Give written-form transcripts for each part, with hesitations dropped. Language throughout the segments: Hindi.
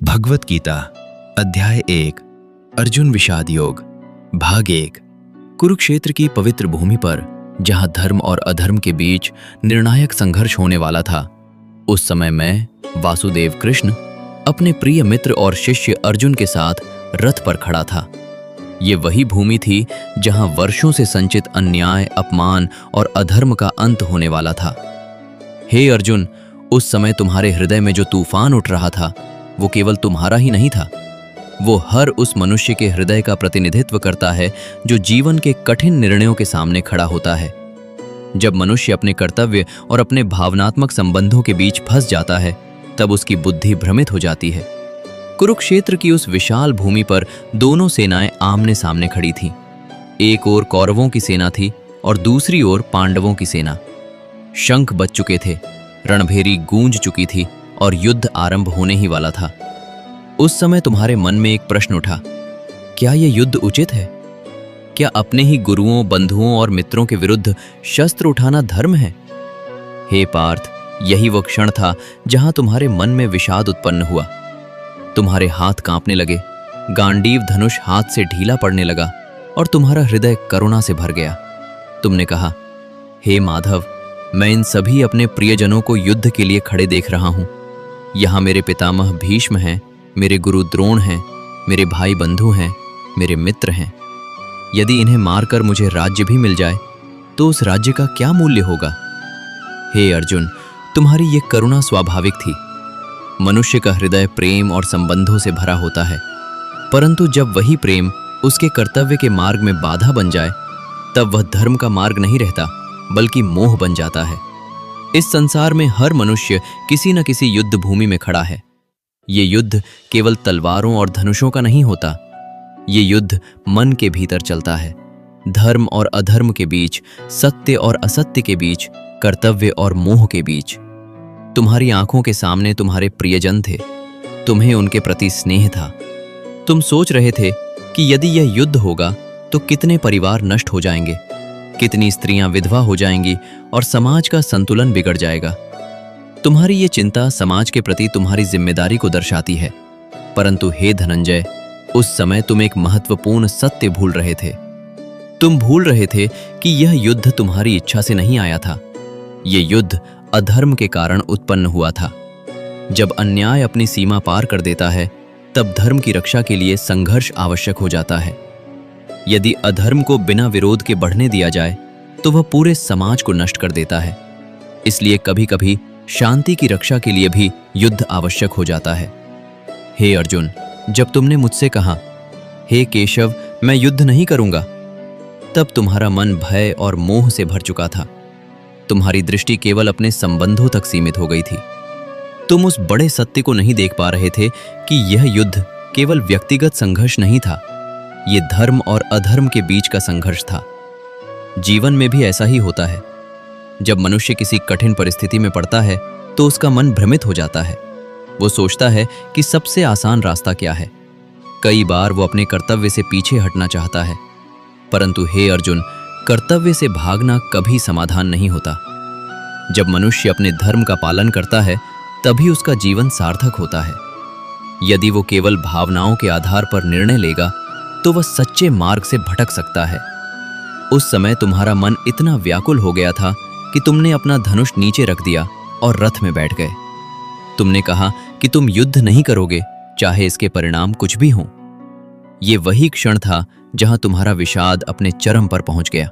भगवत गीता अध्याय 1 अर्जुन विषाद योग भाग 1। कुरुक्षेत्र की पवित्र भूमि पर जहां धर्म और अधर्म के बीच निर्णायक संघर्ष होने वाला था, उस समय मैं वासुदेव कृष्ण अपने प्रिय मित्र और शिष्य अर्जुन के साथ रथ पर खड़ा था। ये वही भूमि थी जहां वर्षों से संचित अन्याय, अपमान और अधर्म का अंत होने वाला था। हे अर्जुन, उस समय तुम्हारे हृदय में जो तूफान उठ रहा था वो केवल तुम्हारा ही नहीं था, वो हर उस मनुष्य के हृदय का प्रतिनिधित्व करता है जो जीवन के कठिन निर्णयों के सामने खड़ा होता है। जब मनुष्य अपने कर्तव्य और अपने भावनात्मक संबंधों के बीच फंस जाता है, तब उसकी बुद्धि भ्रमित हो जाती है। कुरुक्षेत्र की उस विशाल भूमि पर दोनों सेनाएं आमने सामने खड़ी थीं। एक ओर कौरवों की सेना थी और दूसरी ओर पांडवों की सेना। शंख बज चुके थे, रणभेरी गूंज चुकी थी और युद्ध आरंभ होने ही वाला था। उस समय तुम्हारे मन में एक प्रश्न उठा, क्या यह युद्ध उचित है? क्या अपने ही गुरुओं, बंधुओं और मित्रों के विरुद्ध शस्त्र उठाना धर्म है? हे पार्थ, यही वो क्षण था जहां तुम्हारे मन में विषाद उत्पन्न हुआ। तुम्हारे हाथ कांपने लगे, गांडीव धनुष हाथ से ढीला पड़ने लगा और तुम्हारा हृदय करुणा से भर गया। तुमने कहा, हे माधव, मैं इन सभी अपने प्रियजनों को युद्ध के लिए खड़े देख रहा हूं। यहाँ मेरे पितामह भीष्म हैं, मेरे गुरु द्रोण हैं, मेरे भाई बंधु हैं, मेरे मित्र हैं। यदि इन्हें मारकर मुझे राज्य भी मिल जाए तो उस राज्य का क्या मूल्य होगा? हे अर्जुन, तुम्हारी ये करुणा स्वाभाविक थी। मनुष्य का हृदय प्रेम और संबंधों से भरा होता है, परंतु जब वही प्रेम उसके कर्तव्य के मार्ग में बाधा बन जाए, तब वह धर्म का मार्ग नहीं रहता, बल्कि मोह बन जाता है। इस संसार में हर मनुष्य किसी न किसी युद्ध भूमि में खड़ा है। ये युद्ध केवल तलवारों और धनुषों का नहीं होता, ये युद्ध मन के भीतर चलता है। धर्म और अधर्म के बीच, सत्य और असत्य के बीच, कर्तव्य और मोह के बीच। तुम्हारी आंखों के सामने तुम्हारे प्रियजन थे, तुम्हें उनके प्रति स्नेह था। तुम सोच रहे थे कि यदि यह युद्ध होगा तो कितने परिवार नष्ट हो जाएंगे, कितनी स्त्रियां विधवा हो जाएंगी और समाज का संतुलन बिगड़ जाएगा। तुम्हारी ये चिंता समाज के प्रति तुम्हारी जिम्मेदारी को दर्शाती है। परंतु हे धनंजय, उस समय तुम एक महत्वपूर्ण सत्य भूल रहे थे। तुम भूल रहे थे कि यह युद्ध तुम्हारी इच्छा से नहीं आया था। ये युद्ध अधर्म के कारण उत्पन्न हुआ था। जब अन्याय अपनी सीमा पार कर देता है, तब धर्म की रक्षा के लिए संघर्ष आवश्यक हो जाता है। यदि अधर्म को बिना विरोध के बढ़ने दिया जाए तो वह पूरे समाज को नष्ट कर देता है। इसलिए कभी कभी शांति की रक्षा के लिए भी युद्ध आवश्यक हो जाता है। हे अर्जुन, जब तुमने मुझसे कहा, हे केशव, मैं युद्ध नहीं करूंगा, तब तुम्हारा मन भय और मोह से भर चुका था। तुम्हारी दृष्टि केवल अपने संबंधों तक सीमित हो गई थी। तुम उस बड़े सत्य को नहीं देख पा रहे थे कि यह युद्ध केवल व्यक्तिगत संघर्ष नहीं था, ये धर्म और अधर्म के बीच का संघर्ष था। जीवन में भी ऐसा ही होता है। जब मनुष्य किसी कठिन परिस्थिति में पड़ता है तो उसका मन भ्रमित हो जाता है। वो सोचता है कि सबसे आसान रास्ता क्या है। कई बार वो अपने कर्तव्य से पीछे हटना चाहता है। परंतु हे अर्जुन, कर्तव्य से भागना कभी समाधान नहीं होता। जब मनुष्य अपने धर्म का पालन करता है, तभी उसका जीवन सार्थक होता है। यदि वो केवल भावनाओं के आधार पर निर्णय लेगा तो वह सच्चे मार्ग से भटक सकता है। उस समय तुम्हारा मन इतना व्याकुल हो गया था कि तुमने अपना धनुष नीचे रख दिया और रथ में बैठ गए। तुमने कहा कि तुम युद्ध नहीं करोगे, चाहे इसके परिणाम कुछ भी हों। ये वही क्षण था जहां तुम्हारा विषाद अपने चरम पर पहुंच गया।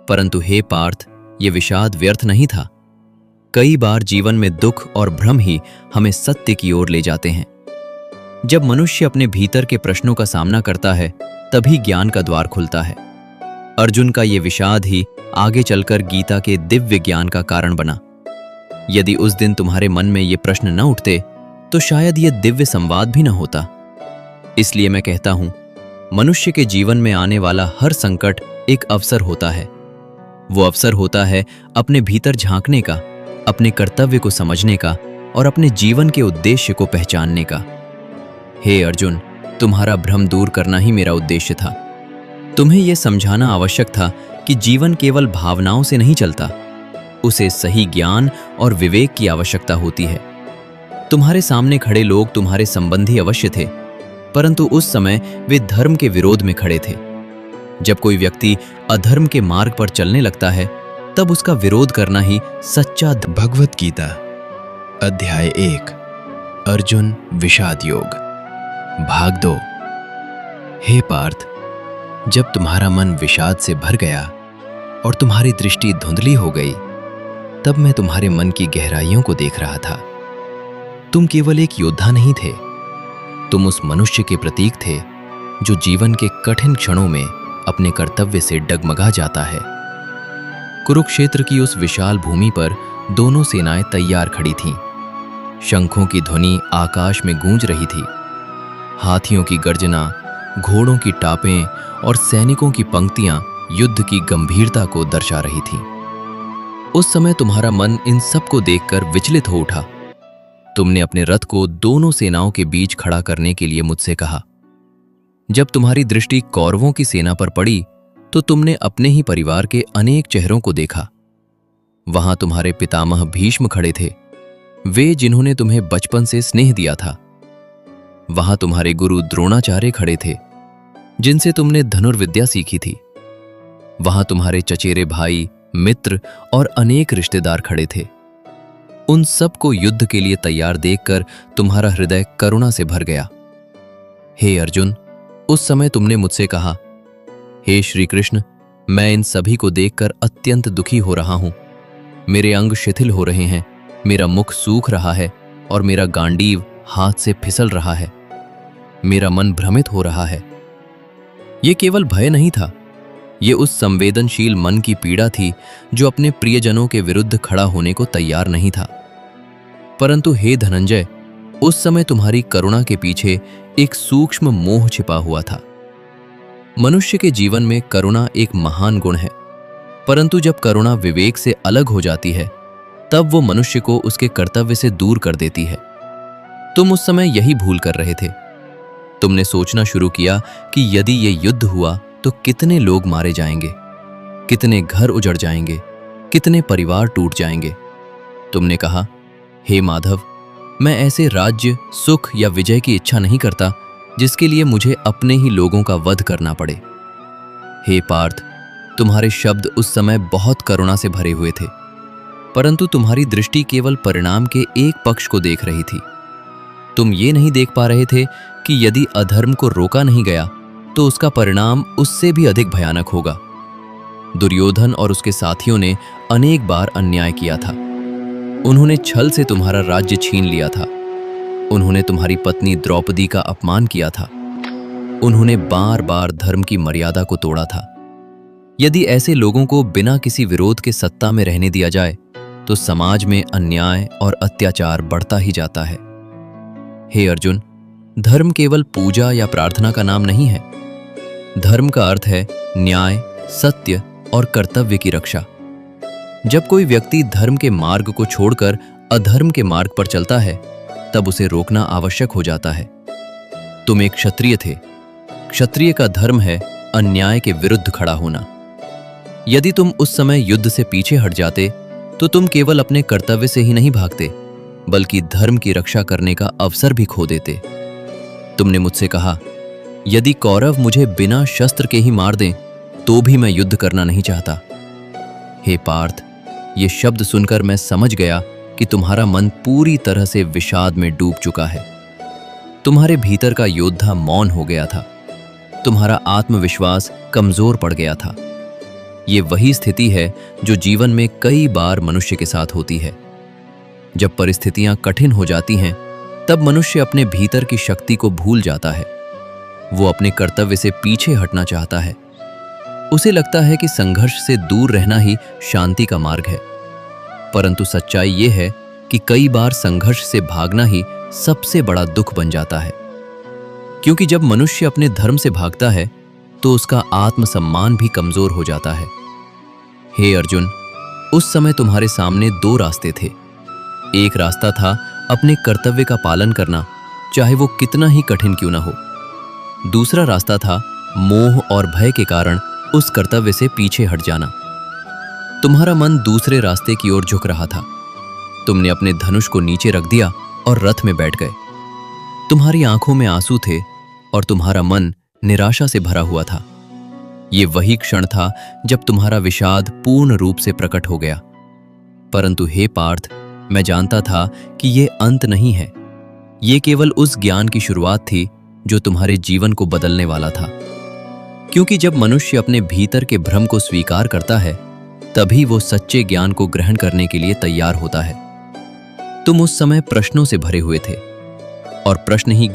परंतु हे पार्थ, ये विषाद व्यर्थ नहीं था। कई बार जीवन में दुख और भ्रम ही हमें सत्य की ओर ले जाते हैं। जब मनुष्य अपने भीतर के प्रश्नों का सामना करता है, तभी ज्ञान का द्वार खुलता है। अर्जुन का ये विषाद ही आगे चलकर गीता के दिव्य ज्ञान का कारण बना। यदि उस दिन तुम्हारे मन में ये प्रश्न न उठते तो शायद ये दिव्य संवाद भी न होता। इसलिए मैं कहता हूं, मनुष्य के जीवन में आने वाला हर संकट एक अवसर होता है। वो अवसर होता है अपने भीतर झांकने का, अपने कर्तव्य को समझने का और अपने जीवन के उद्देश्य को पहचानने का। हे अर्जुन, तुम्हारा भ्रम दूर करना ही मेरा उद्देश्य था। तुम्हें यह समझाना आवश्यक था कि जीवन केवल भावनाओं से नहीं चलता, उसे सही ज्ञान और विवेक की आवश्यकता होती है। तुम्हारे सामने खड़े लोग तुम्हारे संबंधी अवश्य थे, परंतु उस समय वे धर्म के विरोध में खड़े थे। जब कोई व्यक्ति अधर्म के मार्ग पर चलने लगता है, तब उसका विरोध करना ही सच्चा। भगवत गीता अध्याय 1 अर्जुन विषाद योग भाग 2। हे पार्थ, जब तुम्हारा मन विषाद से भर गया और तुम्हारी दृष्टि धुंधली हो गई, तब मैं तुम्हारे मन की गहराइयों को देख रहा था। तुम केवल एक योद्धा नहीं थे, तुम उस मनुष्य के प्रतीक थे जो जीवन के कठिन क्षणों में अपने कर्तव्य से डगमगा जाता है। कुरुक्षेत्र की उस विशाल भूमि पर दोनों सेनाएं तैयार खड़ी थीं। शंखों की ध्वनि आकाश में गूंज रही थी। हाथियों की गर्जना, घोड़ों की टापें और सैनिकों की पंक्तियां युद्ध की गंभीरता को दर्शा रही थीं। उस समय तुम्हारा मन इन सब को देखकर विचलित हो उठा। तुमने अपने रथ को दोनों सेनाओं के बीच खड़ा करने के लिए मुझसे कहा। जब तुम्हारी दृष्टि कौरवों की सेना पर पड़ी, तो तुमने अपने ही परिवार के अनेक चेहरों को देखा। वहां तुम्हारे पितामह भीष्म खड़े थे, वे जिन्होंने तुम्हें बचपन से स्नेह दिया था। वहां तुम्हारे गुरु द्रोणाचार्य खड़े थे, जिनसे तुमने धनुर्विद्या सीखी थी। वहां तुम्हारे चचेरे भाई, मित्र और अनेक रिश्तेदार खड़े थे। उन सब को युद्ध के लिए तैयार देखकर तुम्हारा हृदय करुणा से भर गया। हे अर्जुन, उस समय तुमने मुझसे कहा, हे श्री कृष्ण, मैं इन सभी को देखकर अत्यंत दुखी हो रहा हूं। मेरे अंग शिथिल हो रहे हैं, मेरा मुख सूख रहा है और मेरा गांडीव हाथ से फिसल रहा है। मेरा मन भ्रमित हो रहा है। यह केवल भय नहीं था, ये उस संवेदनशील मन की पीड़ा थी जो अपने प्रियजनों के विरुद्ध खड़ा होने को तैयार नहीं था। परंतु हे धनंजय, उस समय तुम्हारी करुणा के पीछे एक सूक्ष्म मोह छिपा हुआ था। मनुष्य के जीवन में करुणा एक महान गुण है, परंतु जब करुणा विवेक से अलग हो जाती है, तब वो मनुष्य को उसके कर्तव्य से दूर कर देती है। तुम उस समय यही भूल कर रहे थे। तुमने सोचना शुरू किया कि यदि ये युद्ध हुआ तो कितने लोग मारे जाएंगे, कितने घर उजड़ जाएंगे, कितने परिवार टूट जाएंगे। तुमने कहा, हे माधव, मैं ऐसे राज्य, सुख या विजय की इच्छा नहीं करता जिसके लिए मुझे अपने ही लोगों का वध करना पड़े। हे पार्थ, तुम्हारे शब्द उस समय बहुत करुणा से भरे हुए थे, परंतु तुम्हारी दृष्टि केवल परिणाम के एक पक्ष को देख रही थी। तुम ये नहीं देख पा रहे थे कि यदि अधर्म को रोका नहीं गया तो उसका परिणाम उससे भी अधिक भयानक होगा। दुर्योधन और उसके साथियों ने अनेक बार अन्याय किया था। उन्होंने छल से तुम्हारा राज्य छीन लिया था। उन्होंने तुम्हारी पत्नी द्रौपदी का अपमान किया था। उन्होंने बार बार धर्म की मर्यादा को तोड़ा था। यदि ऐसे लोगों को बिना किसी विरोध के सत्ता में रहने दिया जाए तो समाज में अन्याय और अत्याचार बढ़ता ही जाता है। हे अर्जुन, धर्म केवल पूजा या प्रार्थना का नाम नहीं है। धर्म का अर्थ है न्याय, सत्य और कर्तव्य की रक्षा। जब कोई व्यक्ति धर्म के मार्ग को छोड़कर अधर्म के मार्ग पर चलता है, तब उसे रोकना आवश्यक हो जाता है। तुम एक क्षत्रिय थे। क्षत्रिय का धर्म है अन्याय के विरुद्ध खड़ा होना। यदि तुम उस समय युद्ध से पीछे हट जाते तो तुम केवल अपने कर्तव्य से ही नहीं भागते, बल्कि धर्म की रक्षा करने का अवसर भी खो देते। तुमने मुझसे कहा, यदि कौरव मुझे बिना शस्त्र के ही मार दें तो भी मैं युद्ध करना नहीं चाहता। हे पार्थ, ये शब्द सुनकर मैं समझ गया कि तुम्हारा मन पूरी तरह से विषाद में डूब चुका है। तुम्हारे भीतर का योद्धा मौन हो गया था। तुम्हारा आत्मविश्वास कमजोर पड़ गया था। ये वही स्थिति है जो जीवन में कई बार मनुष्य के साथ होती है। जब परिस्थितियां कठिन हो जाती हैं, तब मनुष्य अपने भीतर की शक्ति को भूल जाता है। वो अपने कर्तव्य से पीछे हटना चाहता है। उसे लगता है कि संघर्ष से दूर रहना ही शांति का मार्ग है। परंतु सच्चाई ये है कि कई बार संघर्ष से भागना ही सबसे बड़ा दुख बन जाता है, क्योंकि जब मनुष्य अपने धर्म से भागता है तो उसका आत्मसम्मान भी कमजोर हो जाता है। हे अर्जुन, उस समय तुम्हारे सामने दो रास्ते थे। एक रास्ता था अपने कर्तव्य का पालन करना, चाहे वो कितना ही कठिन क्यों ना हो। दूसरा रास्ता था मोह और भय के कारण उस कर्तव्य से पीछे हट जाना। तुम्हारा मन दूसरे रास्ते की ओर झुक रहा था। तुमने अपने धनुष को नीचे रख दिया और रथ में बैठ गए। तुम्हारी आंखों में आंसू थे और तुम्हारा मन निराशा से भरा हुआ था। ये वही क्षण था जब तुम्हारा विषाद पूर्ण रूप से प्रकट हो गया। परंतु हे पार्थ, मैं जानता था कि ये अंत नहीं है। ये केवल उस ज्ञान की शुरुआत थी जो तुम्हारे जीवन को बदलने वाला था। क्योंकि जब मनुष्य अपने भीतर के भ्रम को स्वीकार करता है, तभी वो सच्चे ज्ञान को ग्रहण करने के लिए तैयार होता है। तुम उस समय प्रश्नों से भरे हुए थे और प्रश्न ही